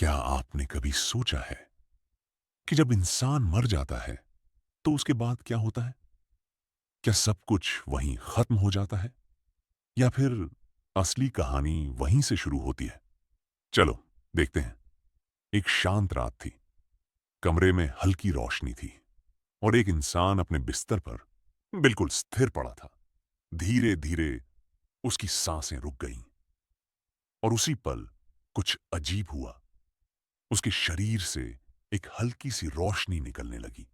क्या आपने कभी सोचा है कि जब इंसान मर जाता है तो उसके बाद क्या होता है? क्या सब कुछ वहीं खत्म हो जाता है या फिर असली कहानी वहीं से शुरू होती है? चलो देखते हैं। एक शांत रात थी। कमरे में हल्की रोशनी थी और एक इंसान अपने बिस्तर पर बिल्कुल स्थिर पड़ा था। धीरे धीरे उसकी सांसें रुक गईं और उसी पल कुछ अजीब हुआ। उसके शरीर से एक हल्की सी रोशनी निकलने लगी।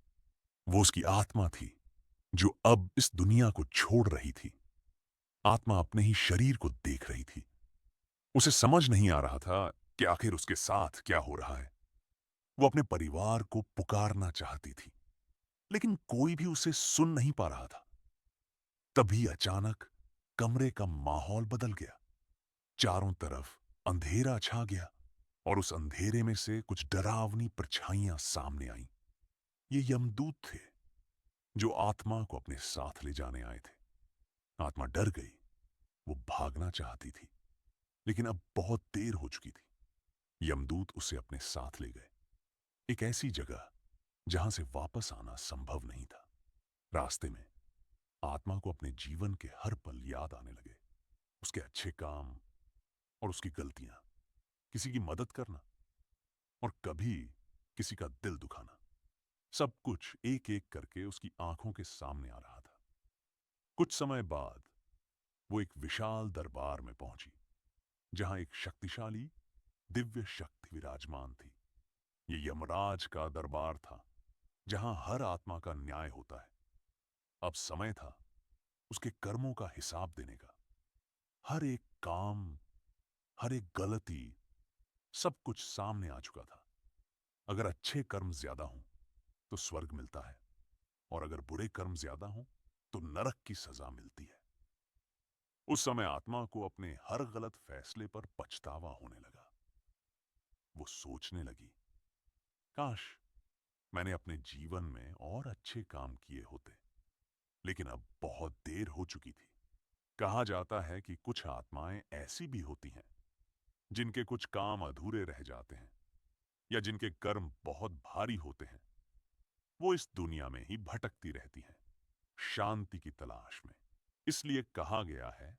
वो उसकी आत्मा थी जो अब इस दुनिया को छोड़ रही थी। आत्मा अपने ही शरीर को देख रही थी। उसे समझ नहीं आ रहा था कि आखिर उसके साथ क्या हो रहा है। वो अपने परिवार को पुकारना चाहती थी, लेकिन कोई भी उसे सुन नहीं पा रहा था। तभी अचानक कमरे का माहौल बदल गया। चारों तरफ अंधेरा छा गया और उस अंधेरे में से कुछ डरावनी परछाइयां सामने आईं। ये यमदूत थे जो आत्मा को अपने साथ ले जाने आए थे। आत्मा डर गई। वो भागना चाहती थी, लेकिन अब बहुत देर हो चुकी थी। यमदूत उसे अपने साथ ले गए, एक ऐसी जगह जहां से वापस आना संभव नहीं था। रास्ते में आत्मा को अपने जीवन के हर पल याद आने लगे। उसके अच्छे काम और उसकी गलतियां, किसी की मदद करना और कभी किसी का दिल दुखाना, सब कुछ एक एक करके उसकी आंखों के सामने आ रहा था। कुछ समय बाद वो एक विशाल दरबार में पहुंची, जहां एक शक्तिशाली दिव्य शक्ति विराजमान थी। ये यमराज का दरबार था, जहां हर आत्मा का न्याय होता है। अब समय था उसके कर्मों का हिसाब देने का। हर एक काम, हर एक गलती, सब कुछ सामने आ चुका था। अगर अच्छे कर्म ज्यादा हों तो स्वर्ग मिलता है, और अगर बुरे कर्म ज्यादा हों तो नरक की सजा मिलती है। उस समय आत्मा को अपने हर गलत फैसले पर पछतावा होने लगा। वो सोचने लगी, काश मैंने अपने जीवन में और अच्छे काम किए होते। लेकिन अब बहुत देर हो चुकी थी। कहा जाता है कि कुछ आत्माएं ऐसी भी होती हैं जिनके कुछ काम अधूरे रह जाते हैं, या जिनके कर्म बहुत भारी होते हैं। वो इस दुनिया में ही भटकती रहती हैं, शांति की तलाश में। इसलिए कहा गया है